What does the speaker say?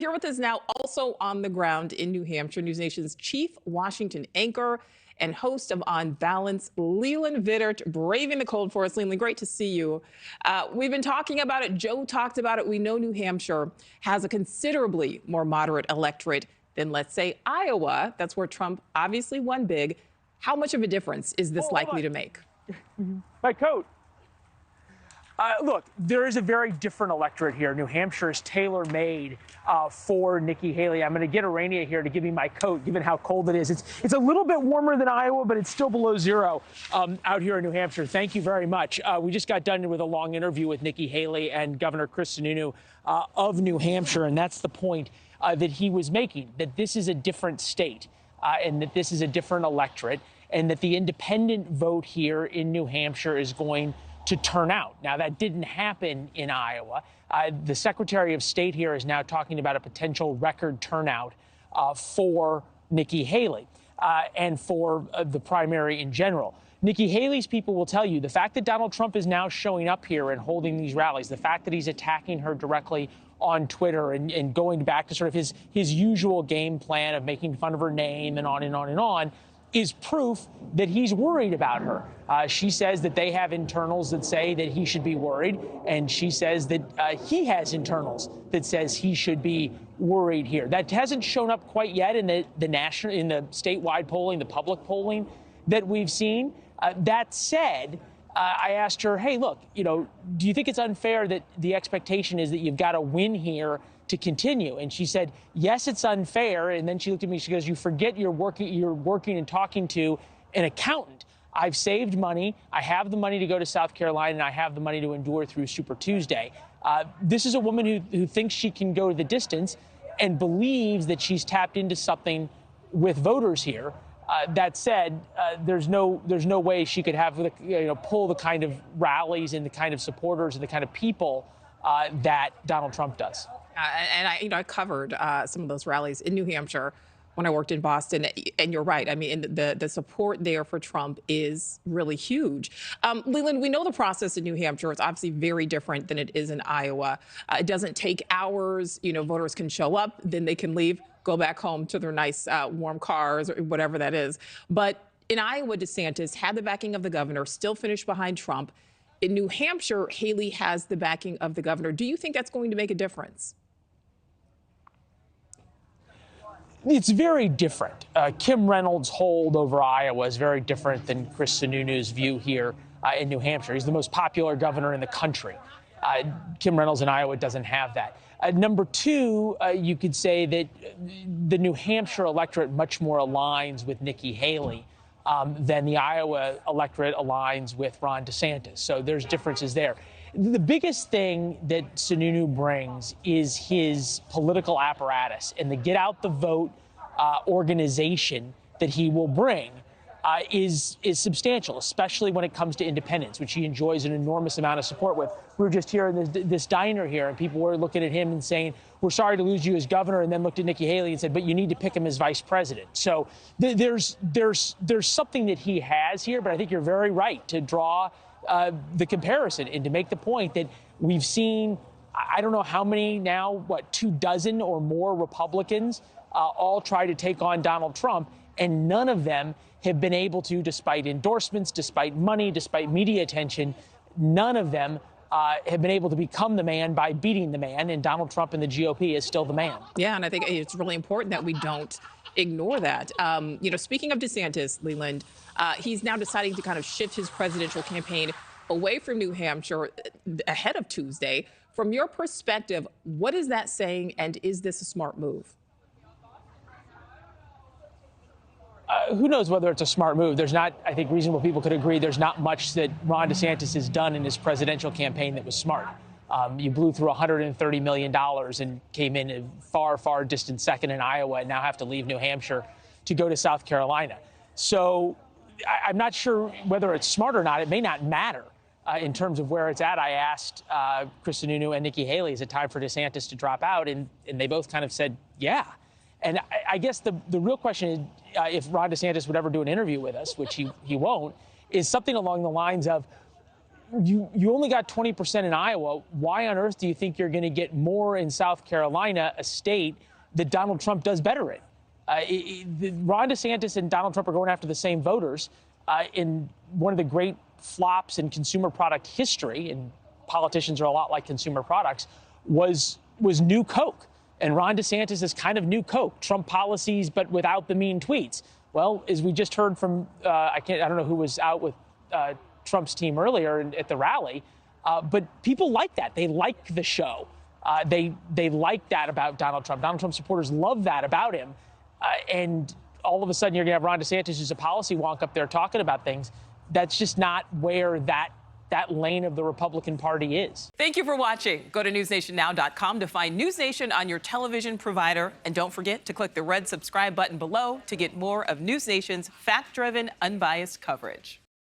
Here with us now, also on the ground in New Hampshire, NewsNation's chief Washington anchor and host of On Balance, Leland Vittert, braving the cold for us. Leland, great to see you. We've been talking about it. Joe talked about it. We know New Hampshire has a considerably more moderate electorate than, let's say, Iowa. That's where Trump obviously won big. How much of a difference is this likely to make? My coat. Look, there is a very different electorate here. New Hampshire is tailor-made for Nikki Haley. I'm going to get Arania here to give me my coat, given how cold it is. It's a little bit warmer than Iowa, but it's still below zero out here in New Hampshire. Thank you very much. We just got done with a long interview with Nikki Haley and Governor Chris Sununu of New Hampshire, and that's the point that he was making, that this is a different state and that this is a different electorate, and that the independent vote here in New Hampshire is going to turn out. Now, that didn't happen in Iowa. The Secretary of State here is now talking about a potential record turnout for Nikki Haley and for the primary in general. Nikki Haley's people will tell you the fact that Donald Trump is now showing up here and holding these rallies, the fact that he's attacking her directly on Twitter and going back to sort of his usual game plan of making fun of her name and on and on and on, is proof that he's worried about her. She says that they have internals that say that he should be worried, and she says that he has internals that says he should be worried here. That hasn't shown up quite yet in the statewide polling, the public polling that we've seen. That said, I asked her, hey, look, do you think it's unfair that the expectation is that you've got to win here to continue? And she said, yes, it's unfair. And then she looked at me, she goes, you forget you're working and talking to an accountant. I've saved money. I have the money to go to South Carolina, and I have the money to endure through Super Tuesday. This is a woman who thinks she can go the distance and believes that she's tapped into something with voters here. That said, there's no way she could have pull the kind of rallies and the kind of supporters and the kind of people that Donald Trump does. And I covered some of those rallies in New Hampshire when I worked in Boston. And you're right. I mean, the support there for Trump is really huge. Leland, we know the process in New Hampshire is obviously very different than it is in Iowa. It doesn't take hours. Voters can show up, then they can leave, go back home to their nice warm cars or whatever that is. But in Iowa, DeSantis had the backing of the governor, still finished behind Trump. In New Hampshire, Haley has the backing of the governor. Do you think that's going to make a difference? It's very different. Kim Reynolds' hold over Iowa is very different than Chris Sununu's view here in New Hampshire. He's the most popular governor in the country. Kim Reynolds in Iowa doesn't have that. Number two, you could say that the New Hampshire electorate much more aligns with Nikki Haley than the Iowa electorate aligns with Ron DeSantis. So there's differences there. The biggest thing that Sununu brings is his political apparatus, and the get out the vote organization that he will bring is substantial, especially when it comes to independence, which he enjoys an enormous amount of support with. We were just here in this diner here, and people were looking at him and saying, we're sorry to lose you as governor, and then looked at Nikki Haley and said, but you need to pick him as vice president. So there's something that he has here, but I think you're very right to draw the comparison and to make the point that we've seen, I don't know how many now, 24 or more Republicans all try to take on Donald Trump, and none of them have been able to, despite endorsements, despite money, despite media attention, none of them have been able to become the man by beating the man, and Donald Trump and the GOP is still the man. Yeah, and I think it's really important that we don't ignore that. Speaking of DeSantis, Leland, he's now deciding to kind of shift his presidential campaign away from New Hampshire ahead of Tuesday. From your perspective, what is that saying, and is this a smart move? Who knows whether it's a smart move? There's not, I think reasonable people could agree, there's not much that Ron DeSantis has done in his presidential campaign that was smart. You blew through $130 million and came in a far, far distant second in Iowa and now have to leave New Hampshire to go to South Carolina. So I'm not sure whether it's smart or not. It may not matter in terms of where it's at. I asked Chris Sununu and Nikki Haley, is it time for DeSantis to drop out? And they both kind of said, yeah. And I guess the real question is, if Ron DeSantis would ever do an interview with us, which he won't, is something along the lines of, you only got 20% in Iowa. Why on earth do you think you're going to get more in South Carolina, a state that Donald Trump does better in? Ron DeSantis and Donald Trump are going after the same voters in one of the great flops in consumer product history, and politicians are a lot like consumer products, was new Coke. And Ron DeSantis is kind of new Coke, Trump policies, but without the mean tweets. Well, as we just heard from, I don't know who was out with Trump's team earlier at the rally, but people like that. They like the show. They like that about Donald Trump. Donald Trump supporters love that about him. And all of a sudden, you're going to have Ron DeSantis, who's a policy wonk, up there talking about things. That's just not where that lane of the Republican Party is. Thank you for watching. Go to newsnationnow.com to find News Nation on your television provider. And don't forget to click the red subscribe button below to get more of News Nation's fact-driven, unbiased coverage.